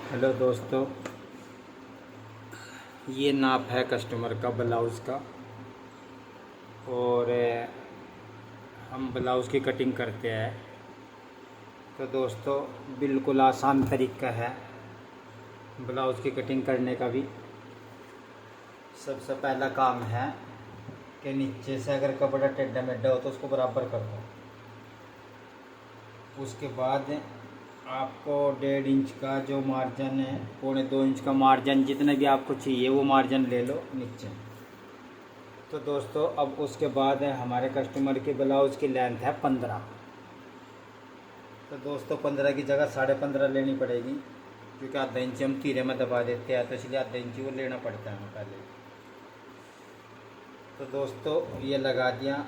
Hello दोस्तों, ये नाप है कस्टमर का ब्लाउज़ का। और हम ब्लाउज़ की कटिंग करते हैं। तो दोस्तों, बिल्कुल आसान तरीका है ब्लाउज़ की कटिंग करने का भी। सबसे पहला काम है कि नीचे से अगर कपड़ा टेढ़ा मेढ़ा हो तो उसको बराबर कर दो। उसके बाद आपको 1.5 इंच का जो मार्जिन है, 1.25 इंच का मार्जिन, जितना भी आपको चाहिए वो मार्जिन ले लो नीचे। तो दोस्तों, अब उसके बाद हमारे कस्टमर के ब्लाउज़ की लेंथ है 15। तो दोस्तों, 15 की जगह 15.5 लेनी पड़ेगी, क्योंकि आधा इंच हम तीरे में दबा देते हैं, तो इसलिए आधा इंच वो लेना पड़ता है हमें पहले। तो दोस्तों, ये लगा दिया।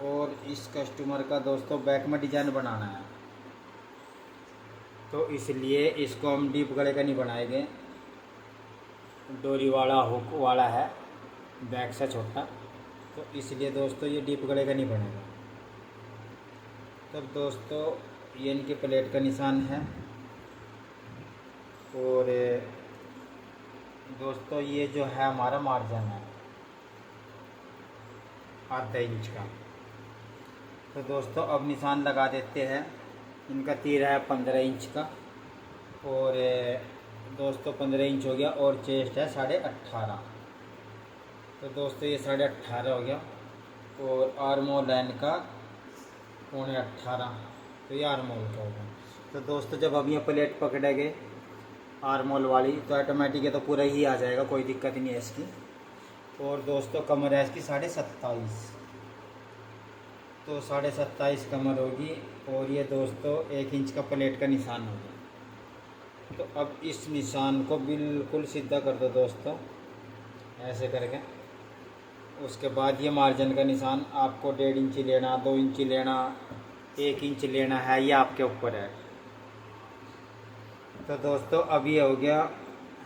और इस कस्टमर का दोस्तों बैक में डिजाइन बनाना है, तो इसलिए इसको हम डीप गले का नहीं बनाएंगे। डोरी वाला हुक वाला है, बैक से छोटा, तो इसलिए दोस्तों ये डीप गले का नहीं बनेगा। तब दोस्तों, ये इनकी प्लेट का निशान है। और दोस्तों, ये जो है हमारा मार्जिन है आधा इंच का। तो दोस्तों, अब निशान लगा देते हैं। इनका तीर है 15 इंच का। और दोस्तों 15 इंच हो गया, और चेस्ट है 18.5। तो दोस्तों, ये 18.5 हो गया। और आर्म होल लाइन का 18.25, तो ये आर्म होल का होगा। तो दोस्तों, जब हम ये प्लेट पकड़ेंगे आर्म होल वाली, तो ऑटोमेटिक ये तो पूरा ही आ जाएगा, कोई दिक्कत नहीं है इसकी। और दोस्तों, कमर है इसकी 27.5, तो 27.5 कमर होगी। और ये दोस्तों 1 इंच का प्लेट का निशान होगा। तो अब इस निशान को बिल्कुल सीधा कर दो दोस्तों, ऐसे करके। उसके बाद ये मार्जिन का निशान आपको 1.5 इंच लेना, 2 इंच लेना, 1 इंच लेना है, ये आपके ऊपर है। तो दोस्तों, अब ये हो गया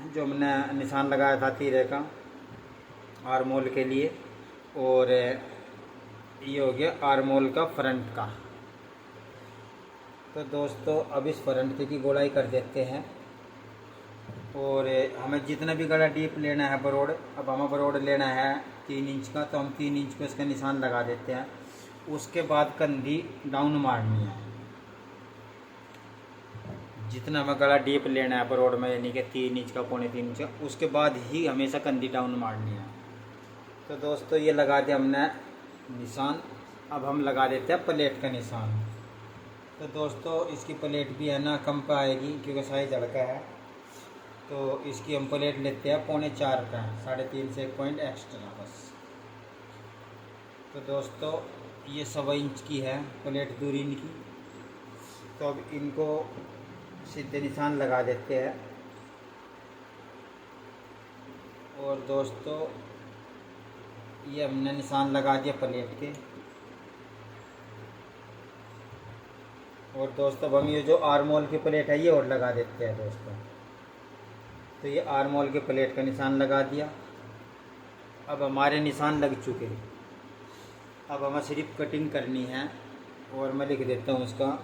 जो हमने निशान लगाया था तीरे का आर्म होल के लिए। और ये हो गया आर्म होल का फ्रंट का। तो दोस्तों, अब इस फ्रंट की गोलाई कर देते हैं। और हमें जितना भी गला डीप लेना है बरोड़, अब हमें बरोड़ लेना है 3 इंच का, तो हम 3 इंच पे इसका निशान लगा देते हैं। उसके बाद कंधी डाउन मारनी है। जितना हमें गला डीप लेना है बरोड़ में, यानी कि 3 इंच का, 3.25 इंच का, उसके बाद ही हमेशा कंधी डाउन मारनी है। तो दोस्तों, ये लगा दिया हमने निशान। अब हम लगा देते हैं प्लेट का निशान। तो दोस्तों, इसकी प्लेट भी है ना कम पे आएगी, क्योंकि साइज हल्का है। तो इसकी हम प्लेट लेते हैं 3.25 का, 3.5 से 1 पॉइंट एक्स्ट्रा बस। तो दोस्तों, ये 1.25 इंच की है प्लेट दूरी इनकी। तो अब इनको सीधे निशान लगा देते हैं। और दोस्तों, ये हमने निशान लगा दिया प्लेट के। और दोस्तों, अब हम ये जो आर्म होल की प्लेट है ये और लगा देते हैं दोस्तों। तो ये आर्म होल के प्लेट का निशान लगा दिया। अब हमारे निशान लग चुके। अब हमें सिर्फ कटिंग करनी है। और मैं लिख देता हूँ उसका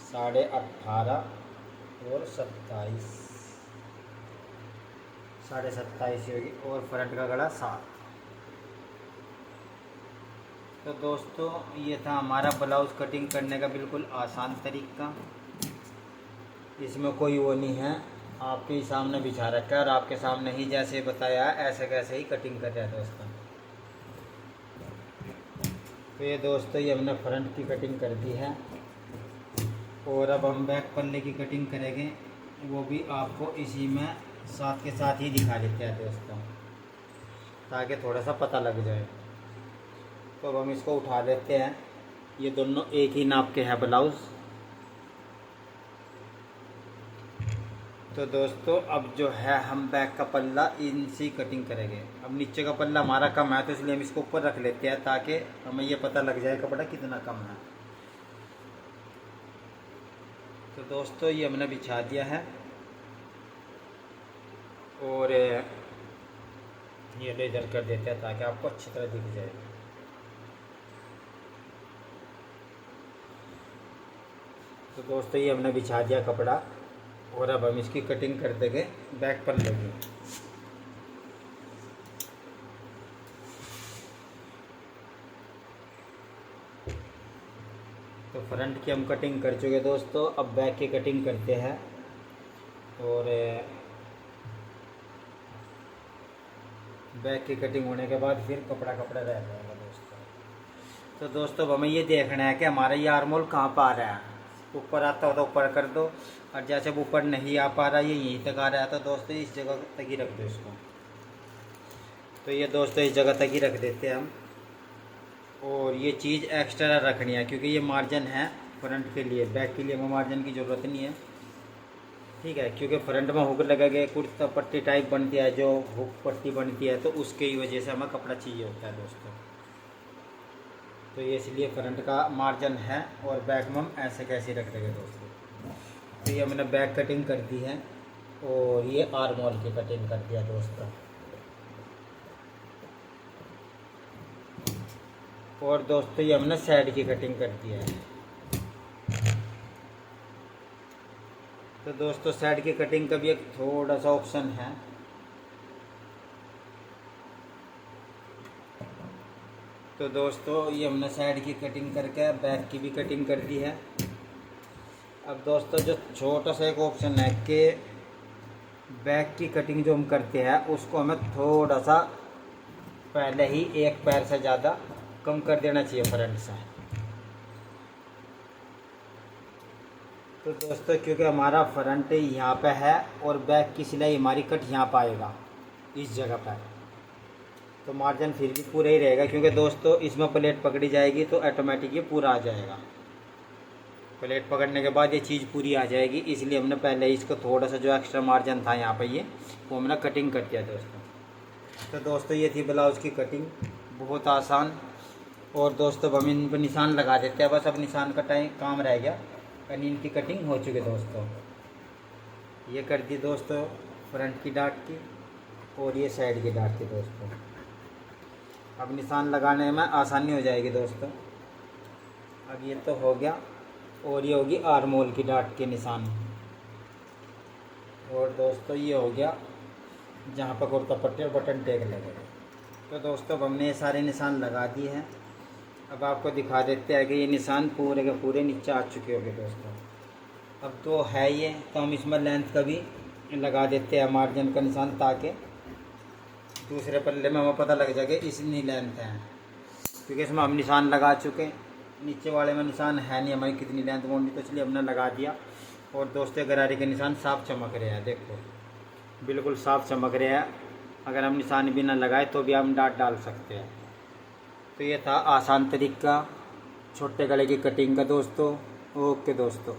18.5 और 27, 27.5 होगी। और फ्रंट का गला 7। तो दोस्तों, ये था हमारा ब्लाउज़ कटिंग करने का बिल्कुल आसान तरीका। इसमें कोई वो नहीं है, आपके सामने बिछा रखा है और आपके सामने ही जैसे बताया है ऐसे कैसे ही कटिंग कर रहा है दोस्तों। तो ये दोस्तों, ये हमने फ्रंट की कटिंग कर दी है। और अब हम बैक पल्ले की कटिंग करेंगे, वो भी आपको इसी में साथ के साथ ही दिखा देते हैं दोस्तों, ताकि थोड़ा सा पता लग जाए। तो अब हम इसको उठा लेते हैं। ये दोनों एक ही नाप के हैं ब्लाउज़। तो दोस्तों, अब जो है हम बैक का पल्ला इनसे कटिंग करेंगे। अब नीचे का पल्ला हमारा कम है, तो इसलिए हम इसको ऊपर रख लेते हैं, ताकि हमें ये पता लग जाए कपड़ा कितना कम है। तो दोस्तों, ये हमने बिछा दिया है। और ये लेजर कर देते हैं ताकि आपको अच्छी तरह दिख जाए। तो दोस्तों, ये हमने बिछा दिया कपड़ा। और अब हम इसकी कटिंग कर देंगे बैक पर लगी। तो फ्रंट की हम कटिंग कर चुके दोस्तों, अब बैक की कटिंग करते हैं। और बैक की कटिंग होने के बाद फिर कपड़ा रह जाएगा दोस्तों। तो दोस्तों अब हमें ये देखना है कि हमारा ये आर्मोल कहाँ पर आ रहा है। ऊपर आता हो तो ऊपर कर दो, और जैसे वो ऊपर नहीं आ पा रहा, ये यहीं तक आ रहा है, तो दोस्तों इस जगह तक ही रख दो इसको। तो ये दोस्तों इस जगह तक ही रख देते हैं हम। और ये चीज़ एक्स्ट्रा रखनी है क्योंकि ये मार्जिन है फ्रंट के लिए, बैक के लिए हमें मार्जिन की ज़रूरत नहीं है, ठीक है। क्योंकि फ्रंट में हुक लगेगा, कुर्ता पट्टी टाइप बनती है, जो हुक पट्टी बनती है, तो उसके ही वजह से हमें कपड़ा चाहिए होता है दोस्तों। तो ये इसलिए फ्रंट का मार्जिन है, और बैक में हम ऐसे कैसे रख देंगे दोस्तों। तो ये हमने बैक कटिंग कर दी है, और ये आर्मोल की कटिंग कर दिया दोस्तों। और दोस्तों ये हमने साइड की कटिंग कर दिया है। तो दोस्तों साइड की कटिंग का भी एक थोड़ा सा ऑप्शन है। तो दोस्तों ये हमने साइड की कटिंग करके बैक की भी कटिंग कर दी है। अब दोस्तों जो छोटा सा एक ऑप्शन है कि बैक की कटिंग जो हम करते हैं उसको हमें थोड़ा सा पहले ही एक पैर से ज़्यादा कम कर देना चाहिए फ्रंट से। तो दोस्तों क्योंकि हमारा फ्रंट यहाँ पे है और बैक की सिलाई हमारी कट यहाँ पाएगा इस जगह पर, तो मार्जिन फिर भी पूरा ही रहेगा। क्योंकि दोस्तों इसमें प्लेट पकड़ी जाएगी तो ऑटोमेटिक ये पूरा आ जाएगा। प्लेट पकड़ने के बाद ये चीज़ पूरी आ जाएगी, इसलिए हमने पहले इसको थोड़ा सा जो एक्स्ट्रा मार्जिन था यहाँ पे ये वो हमने कटिंग कर दिया दोस्तों। तो दोस्तों ये थी ब्लाउज़ की कटिंग, बहुत आसान। और दोस्तों हम इन पर निशान लगा देते हैं, बस अब निशान का काम रह गया। इनकी कटिंग हो चुकी दोस्तों। ये कर दी दोस्तों फ्रंट की डाट की, और ये साइड की डाट की दोस्तों। अब निशान लगाने में आसानी हो जाएगी दोस्तों। अब ये तो हो गया, और ये होगी आर्मोल की डाट के निशान। और दोस्तों ये हो गया जहाँ पर कुर्ता पट्टी और बटन टैग लगेगा। तो दोस्तों अब हमने ये सारे निशान लगा दिए हैं। अब आपको दिखा देते हैं कि ये निशान पूरे के पूरे नीचे आ चुके होंगे दोस्तों। अब तो है ये, तो हम इसमें लेंथ का भी लगा देते हैं मार्जिन का निशान, ताकि दूसरे पल्ले में हमें पता लग जाए कि इतनी लेंथ है। क्योंकि इसमें हम निशान लगा चुके, नीचे वाले में निशान है नहीं हमारी कितनी लेंथ बोलनी, तो इसलिए हमने लगा दिया। और दोस्तों गरारे के निशान साफ चमक रहे हैं, देखो बिल्कुल साफ चमक रहे हैं। अगर हम निशान भी ना लगाए तो भी हम डाट डाल सकते हैं। तो ये था आसान तरीका छोटे गले की कटिंग का दोस्तों। ओके दोस्तों।